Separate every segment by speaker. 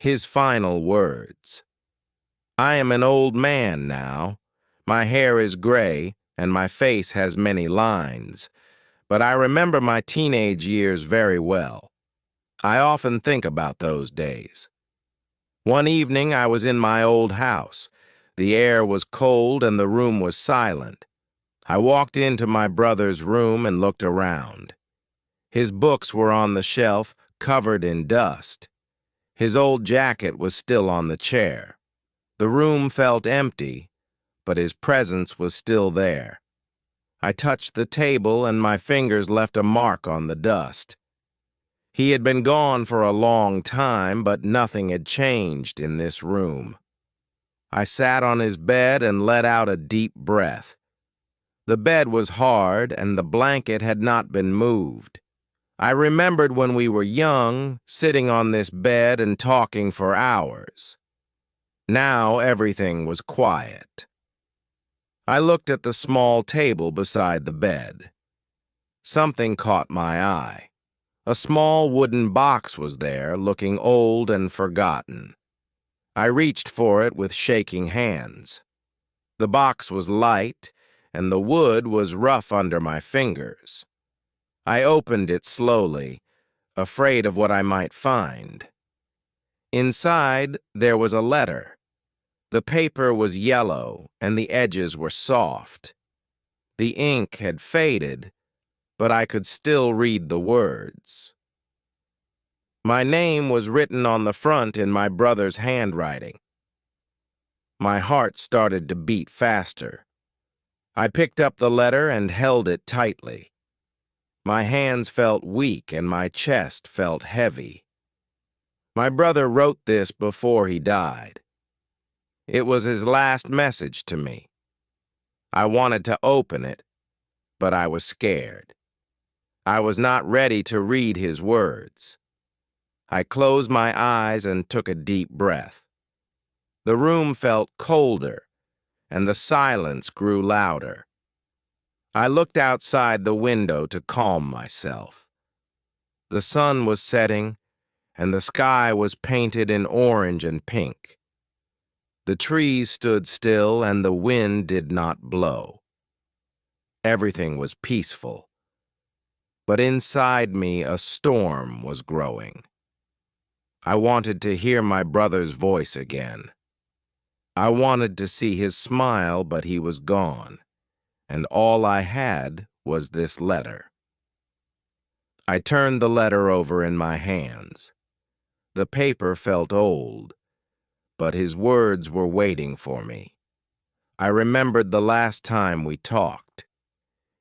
Speaker 1: His final words. I am an old man now. My hair is gray, and my face has many lines. But I remember my teenage years very well. I often think about those days. One evening I was in my old house. The air was cold and the room was silent. I walked into my brother's room and looked around. His books were on the shelf, covered in dust. His old jacket was still on the chair. The room felt empty, but his presence was still there. I touched the table and my fingers left a mark on the dust. He had been gone for a long time, but nothing had changed in this room. I sat on his bed and let out a deep breath. The bed was hard and the blanket had not been moved. I remembered when we were young, sitting on this bed and talking for hours. Now everything was quiet. I looked at the small table beside the bed. Something caught my eye. A small wooden box was there, looking old and forgotten. I reached for it with shaking hands. The box was light, and the wood was rough under my fingers. I opened it slowly, afraid of what I might find. Inside, there was a letter. The paper was yellow, and the edges were soft. The ink had faded, but I could still read the words. My name was written on the front in my brother's handwriting. My heart started to beat faster. I picked up the letter and held it tightly. My hands felt weak and my chest felt heavy. My brother wrote this before he died. It was his last message to me. I wanted to open it, but I was scared. I was not ready to read his words. I closed my eyes and took a deep breath. The room felt colder, and the silence grew louder. I looked outside the window to calm myself. The sun was setting, and the sky was painted in orange and pink. The trees stood still, and the wind did not blow. Everything was peaceful. But inside me a storm was growing. I wanted to hear my brother's voice again. I wanted to see his smile, but he was gone, and all I had was this letter. I turned the letter over in my hands. The paper felt old, but his words were waiting for me. I remembered the last time we talked.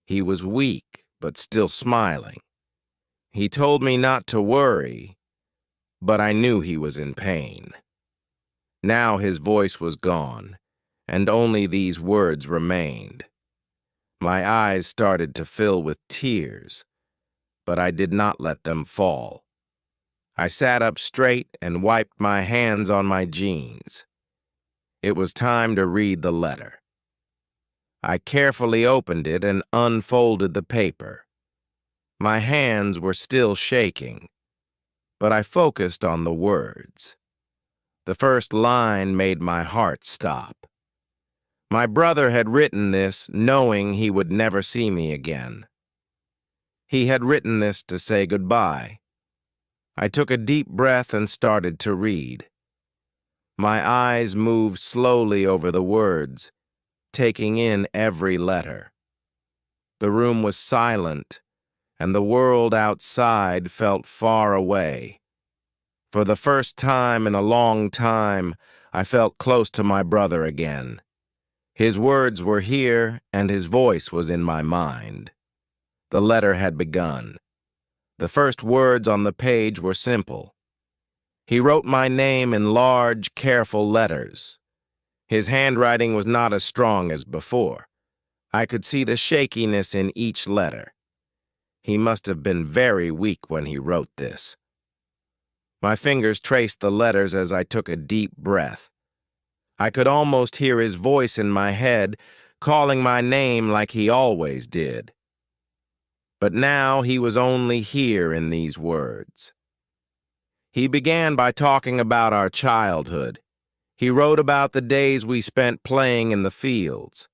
Speaker 1: He was weak, but still smiling. He told me not to worry, but I knew he was in pain. Now his voice was gone, and only these words remained. My eyes started to fill with tears, but I did not let them fall. I sat up straight and wiped my hands on my jeans. It was time to read the letter. I carefully opened it and unfolded the paper. My hands were still shaking, but I focused on the words. The first line made my heart stop. My brother had written this knowing he would never see me again. He had written this to say goodbye. I took a deep breath and started to read. My eyes moved slowly over the words, taking in every letter. The room was silent, and the world outside felt far away. For the first time in a long time, I felt close to my brother again. His words were here, and his voice was in my mind. The letter had begun. The first words on the page were simple. He wrote my name in large, careful letters. His handwriting was not as strong as before. I could see the shakiness in each letter. He must have been very weak when he wrote this. My fingers traced the letters as I took a deep breath. I could almost hear his voice in my head, calling my name like he always did. But now he was only here in these words. He began by talking about our childhood. He wrote about the days we spent playing in the fields.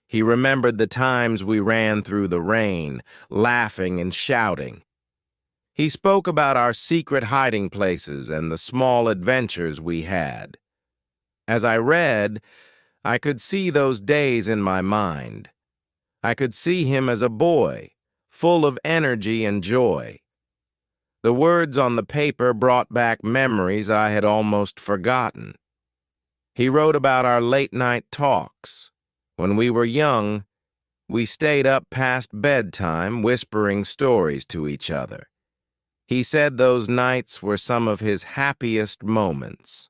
Speaker 1: He remembered the times we ran through the rain, laughing and shouting. He spoke about our secret hiding places and the small adventures we had. As I read, I could see those days in my mind. I could see him as a boy, full of energy and joy. The words on the paper brought back memories I had almost forgotten. He wrote about our late-night talks. When we were young, we stayed up past bedtime whispering stories to each other. He said those nights were some of his happiest moments.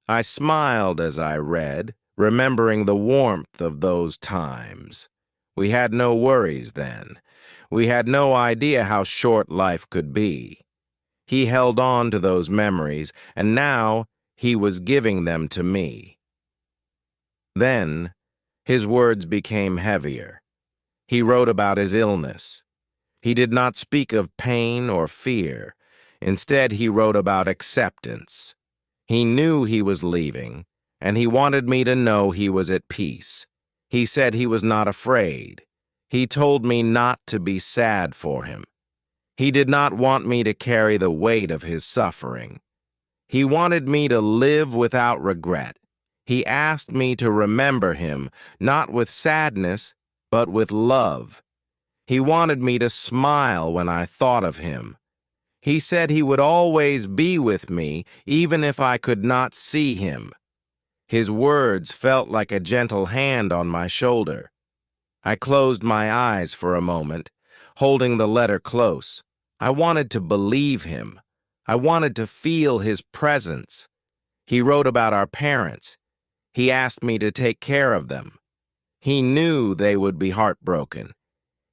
Speaker 1: I smiled as I read, remembering the warmth of those times. We had no worries then. We had no idea how short life could be. He held on to those memories, and now he was giving them to me. Then, his words became heavier. He wrote about his illness. He did not speak of pain or fear. Instead, he wrote about acceptance. He knew he was leaving, and he wanted me to know he was at peace. He said he was not afraid. He told me not to be sad for him. He did not want me to carry the weight of his suffering. He wanted me to live without regret. He asked me to remember him, not with sadness, but with love. He wanted me to smile when I thought of him. He said he would always be with me, even if I could not see him. His words felt like a gentle hand on my shoulder. I closed my eyes for a moment, holding the letter close. I wanted to believe him. I wanted to feel his presence. He wrote about our parents. He asked me to take care of them. He knew they would be heartbroken.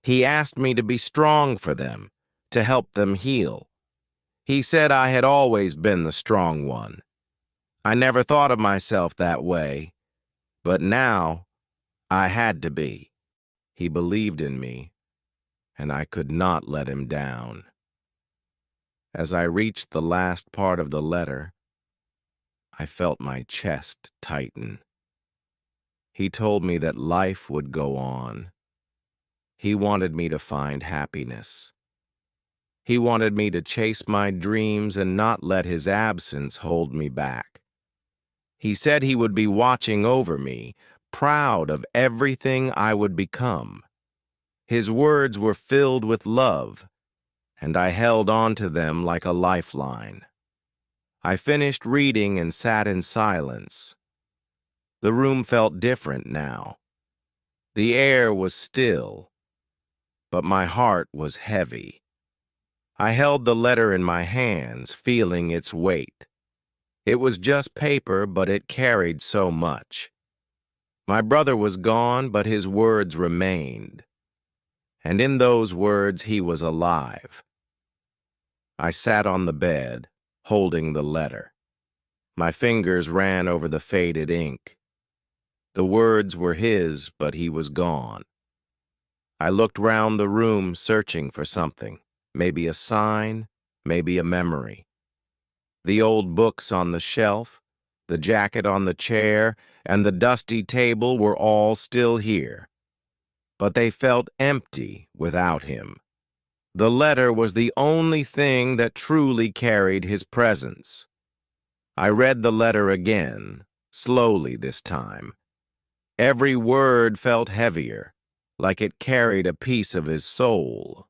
Speaker 1: He asked me to be strong for them, to help them heal. He said I had always been the strong one. I never thought of myself that way, but now I had to be. He believed in me, and I could not let him down. As I reached the last part of the letter, I felt my chest tighten. He told me that life would go on. He wanted me to find happiness. He wanted me to chase my dreams and not let his absence hold me back. He said he would be watching over me, proud of everything I would become. His words were filled with love, and I held on to them like a lifeline. I finished reading and sat in silence. The room felt different now. The air was still, but my heart was heavy. I held the letter in my hands, feeling its weight. It was just paper, but it carried so much. My brother was gone, but his words remained. And in those words, he was alive. I sat on the bed, holding the letter. My fingers ran over the faded ink. The words were his, but he was gone. I looked round the room, searching for something, maybe a sign, maybe a memory. The old books on the shelf, the jacket on the chair, and the dusty table were all still here. But they felt empty without him. The letter was the only thing that truly carried his presence. I read the letter again, slowly this time. Every word felt heavier, like it carried a piece of his soul.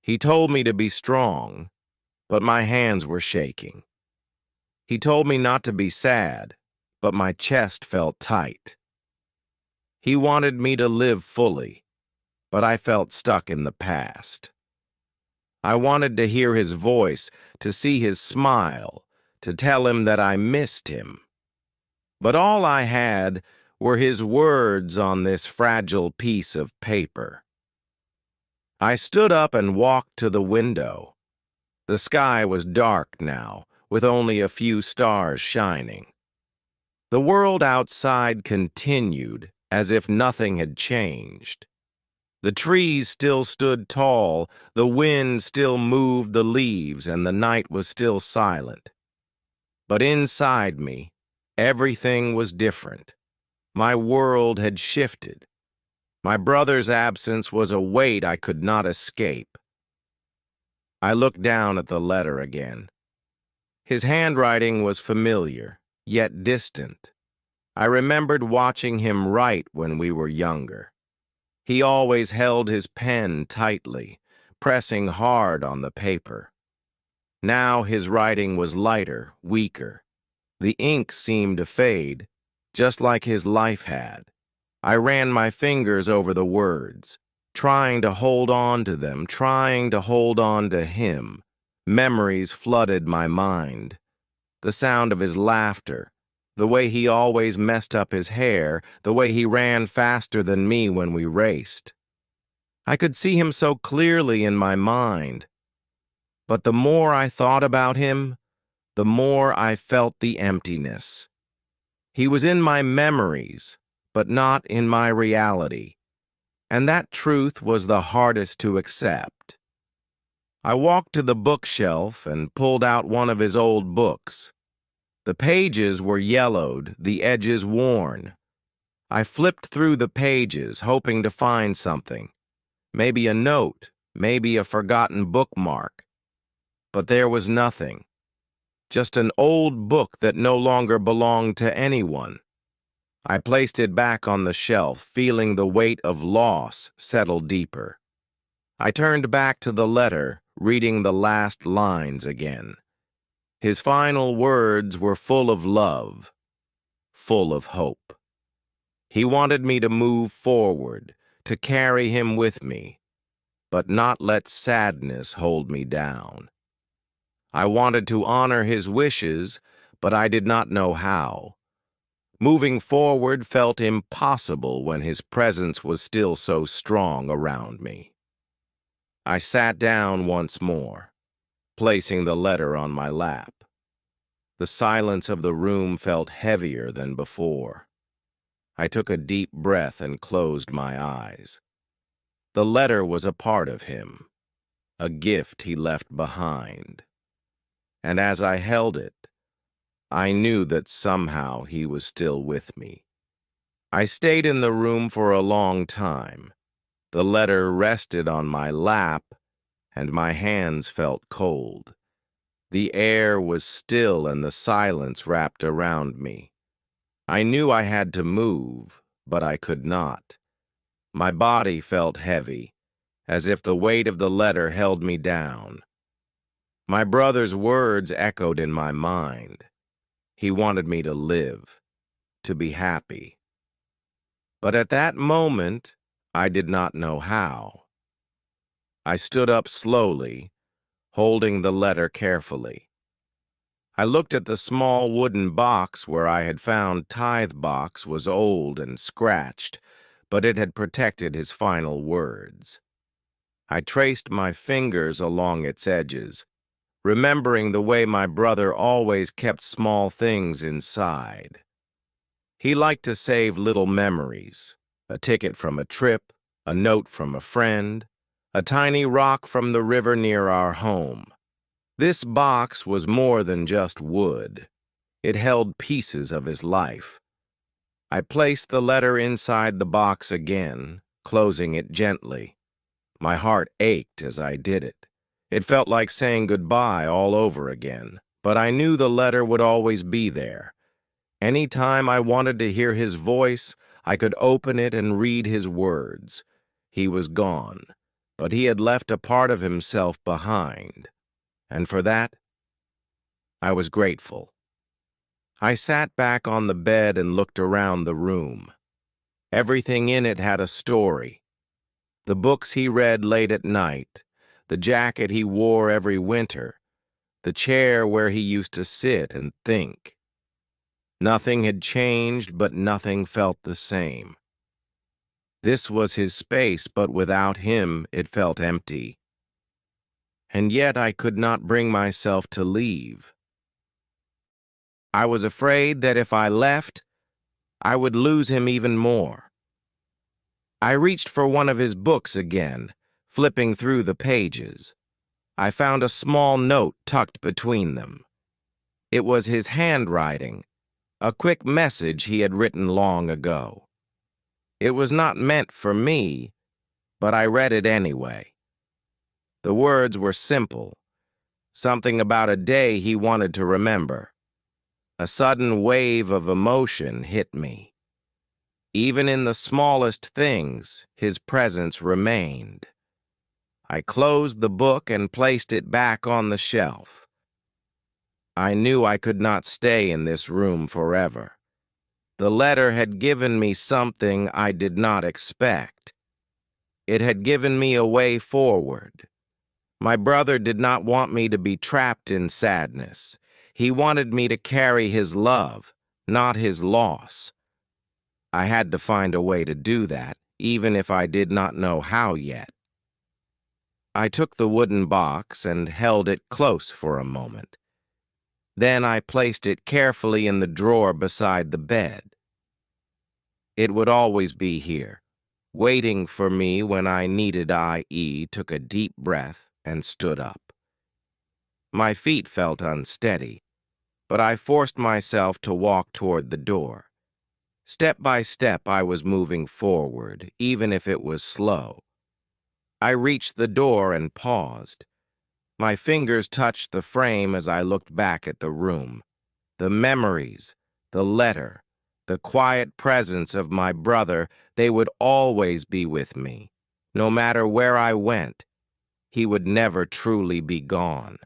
Speaker 1: He told me to be strong, but my hands were shaking. He told me not to be sad, but my chest felt tight. He wanted me to live fully, but I felt stuck in the past. I wanted to hear his voice, to see his smile, to tell him that I missed him. But all I had were his words on this fragile piece of paper. I stood up and walked to the window. The sky was dark now, with only a few stars shining. The world outside continued as if nothing had changed. The trees still stood tall, the wind still moved the leaves, and the night was still silent. But inside me, everything was different. My world had shifted. My brother's absence was a weight I could not escape. I looked down at the letter again. His handwriting was familiar, yet distant. I remembered watching him write when we were younger. He always held his pen tightly, pressing hard on the paper. Now his writing was lighter, weaker. The ink seemed to fade, just like his life had. I ran my fingers over the words, trying to hold on to them, trying to hold on to him. Memories flooded my mind. The sound of his laughter, the way he always messed up his hair, the way he ran faster than me when we raced. I could see him so clearly in my mind. But the more I thought about him, the more I felt the emptiness. He was in my memories, but not in my reality. And that truth was the hardest to accept. I walked to the bookshelf and pulled out one of his old books. The pages were yellowed, the edges worn. I flipped through the pages, hoping to find something. Maybe a note, maybe a forgotten bookmark. But there was nothing. Just an old book that no longer belonged to anyone. I placed it back on the shelf, feeling the weight of loss settle deeper. I turned back to the letter, reading the last lines again. His final words were full of love, full of hope. He wanted me to move forward, to carry him with me, but not let sadness hold me down. I wanted to honor his wishes, but I did not know how. Moving forward felt impossible when his presence was still so strong around me. I sat down once more, placing the letter on my lap. The silence of the room felt heavier than before. I took a deep breath and closed my eyes. The letter was a part of him, a gift he left behind. And as I held it, I knew that somehow he was still with me. I stayed in the room for a long time. The letter rested on my lap, and my hands felt cold. The air was still and the silence wrapped around me. I knew I had to move, but I could not. My body felt heavy, as if the weight of the letter held me down. My brother's words echoed in my mind. He wanted me to live, to be happy. But at that moment, I did not know how. I stood up slowly, holding the letter carefully. I looked at the small wooden box where I had found Tithe Box was old and scratched, but it had protected his final words. I traced my fingers along its edges, remembering the way my brother always kept small things inside. He liked to save little memories, a ticket from a trip, a note from a friend, a tiny rock from the river near our home. This box was more than just wood. It held pieces of his life. I placed the letter inside the box again, closing it gently. My heart ached as I did it. It felt like saying goodbye all over again, but I knew the letter would always be there. Any time I wanted to hear his voice, I could open it and read his words. He was gone, but he had left a part of himself behind, and for that, I was grateful. I sat back on the bed and looked around the room. Everything in it had a story. The books he read late at night, the jacket he wore every winter, the chair where he used to sit and think. Nothing had changed, but nothing felt the same. This was his space, but without him it felt empty. And yet I could not bring myself to leave. I was afraid that if I left, I would lose him even more. I reached for one of his books again, flipping through the pages. I found a small note tucked between them. It was his handwriting, a quick message he had written long ago. It was not meant for me, but I read it anyway. The words were simple, something about a day he wanted to remember. A sudden wave of emotion hit me. Even in the smallest things, his presence remained. I closed the book and placed it back on the shelf. I knew I could not stay in this room forever. The letter had given me something I did not expect. It had given me a way forward. My brother did not want me to be trapped in sadness. He wanted me to carry his love, not his loss. I had to find a way to do that, even if I did not know how yet. I took the wooden box and held it close for a moment. Then I placed it carefully in the drawer beside the bed. It would always be here, waiting for me when I needed. Took a deep breath and stood up. My feet felt unsteady, but I forced myself to walk toward the door. Step by step, I was moving forward, even if it was slow. I reached the door and paused. My fingers touched the frame as I looked back at the room. The memories, the letter, the quiet presence of my brother, they would always be with me. No matter where I went, he would never truly be gone.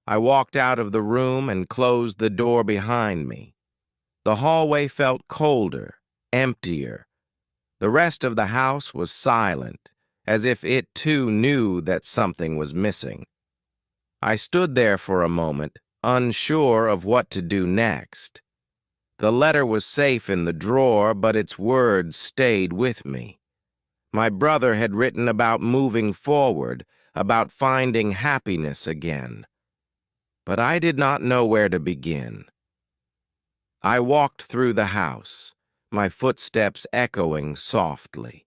Speaker 1: I walked out of the room and closed the door behind me. The hallway felt colder, emptier. The rest of the house was silent, as if it too knew that something was missing. I stood there for a moment, unsure of what to do next. The letter was safe in the drawer, but its words stayed with me. My brother had written about moving forward, about finding happiness again. But I did not know where to begin. I walked through the house, my footsteps echoing softly.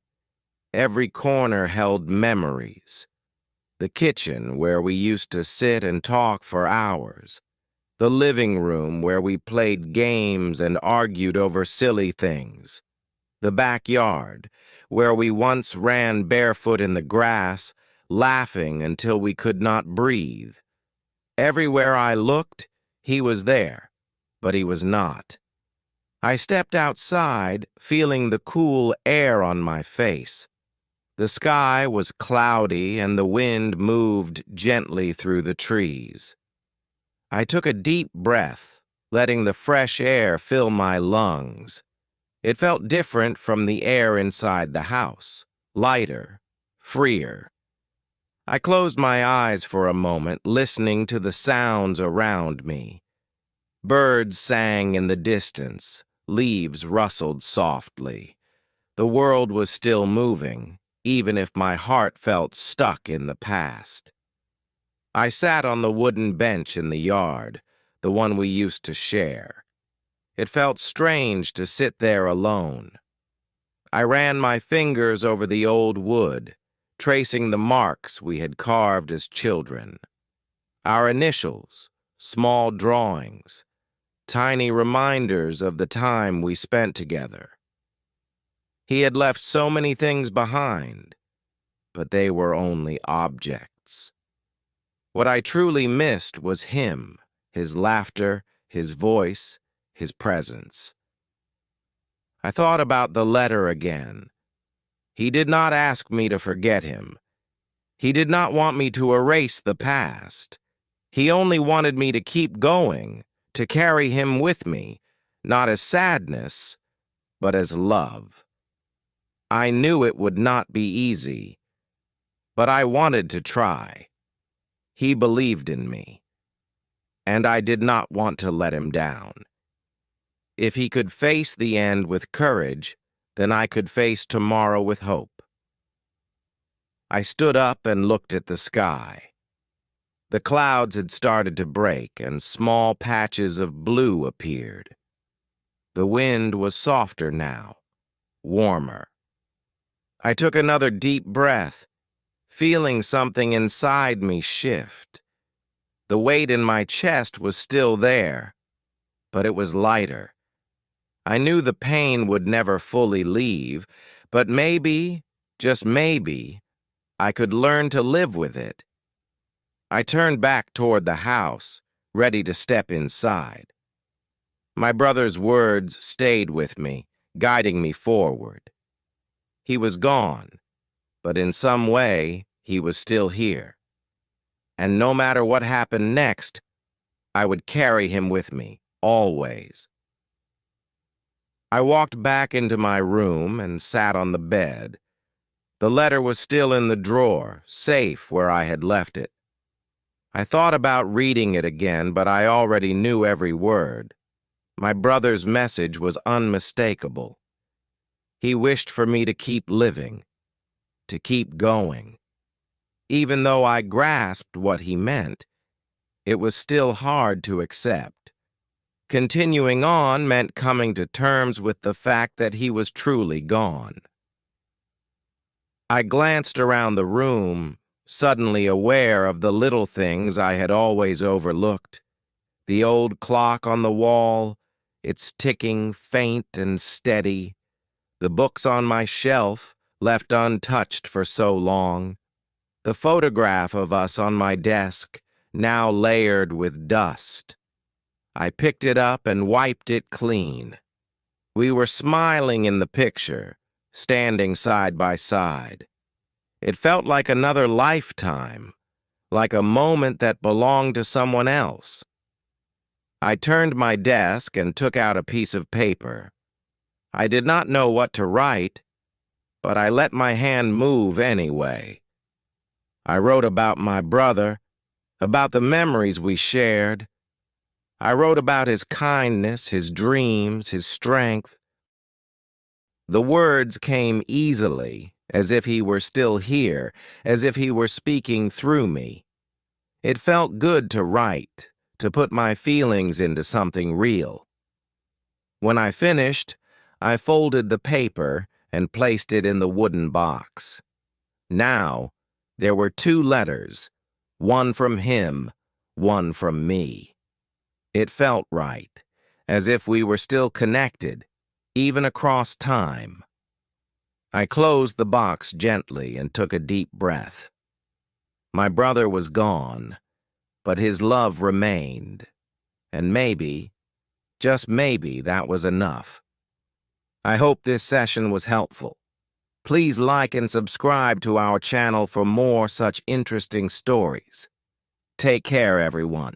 Speaker 1: Every corner held memories. The kitchen, where we used to sit and talk for hours. The living room, where we played games and argued over silly things. The backyard, where we once ran barefoot in the grass, laughing until we could not breathe. Everywhere I looked, he was there, but he was not. I stepped outside, feeling the cool air on my face. The sky was cloudy and the wind moved gently through the trees. I took a deep breath, letting the fresh air fill my lungs. It felt different from the air inside the house, lighter, freer. I closed my eyes for a moment, listening to the sounds around me. Birds sang in the distance, leaves rustled softly. The world was still moving, even if my heart felt stuck in the past. I sat on the wooden bench in the yard, the one we used to share. It felt strange to sit there alone. I ran my fingers over the old wood, tracing the marks we had carved as children. Our initials, small drawings, tiny reminders of the time we spent together. He had left so many things behind, but they were only objects. What I truly missed was him, his laughter, his voice, his presence. I thought about the letter again. He did not ask me to forget him. He did not want me to erase the past. He only wanted me to keep going, to carry him with me, not as sadness, but as love. I knew it would not be easy, but I wanted to try. He believed in me, and I did not want to let him down. If he could face the end with courage, then I could face tomorrow with hope. I stood up and looked at the sky. The clouds had started to break, and small patches of blue appeared. The wind was softer now, warmer. I took another deep breath, feeling something inside me shift. The weight in my chest was still there, but it was lighter. I knew the pain would never fully leave, but maybe, just maybe, I could learn to live with it. I turned back toward the house, ready to step inside. My brother's words stayed with me, guiding me forward. He was gone, but in some way, he was still here. And no matter what happened next, I would carry him with me, always. I walked back into my room and sat on the bed. The letter was still in the drawer, safe where I had left it. I thought about reading it again, but I already knew every word. My brother's message was unmistakable. He wished for me to keep living, to keep going. Even though I grasped what he meant, it was still hard to accept. Continuing on meant coming to terms with the fact that he was truly gone. I glanced around the room, suddenly aware of the little things I had always overlooked. The old clock on the wall, its ticking faint and steady. The books on my shelf, left untouched for so long. The photograph of us on my desk, now layered with dust. I picked it up and wiped it clean. We were smiling in the picture, standing side by side. It felt like another lifetime, like a moment that belonged to someone else. I turned my desk and took out a piece of paper. I did not know what to write, but I let my hand move anyway. I wrote about my brother, about the memories we shared. I wrote about his kindness, his dreams, his strength. The words came easily, as if he were still here, as if he were speaking through me. It felt good to write, to put my feelings into something real. When I finished, I folded the paper and placed it in the wooden box. Now, there were 2 letters, one from him, one from me. It felt right, as if we were still connected, even across time. I closed the box gently and took a deep breath. My brother was gone, but his love remained, and maybe, just maybe, that was enough. I hope this session was helpful. Please like and subscribe to our channel for more such interesting stories. Take care, everyone.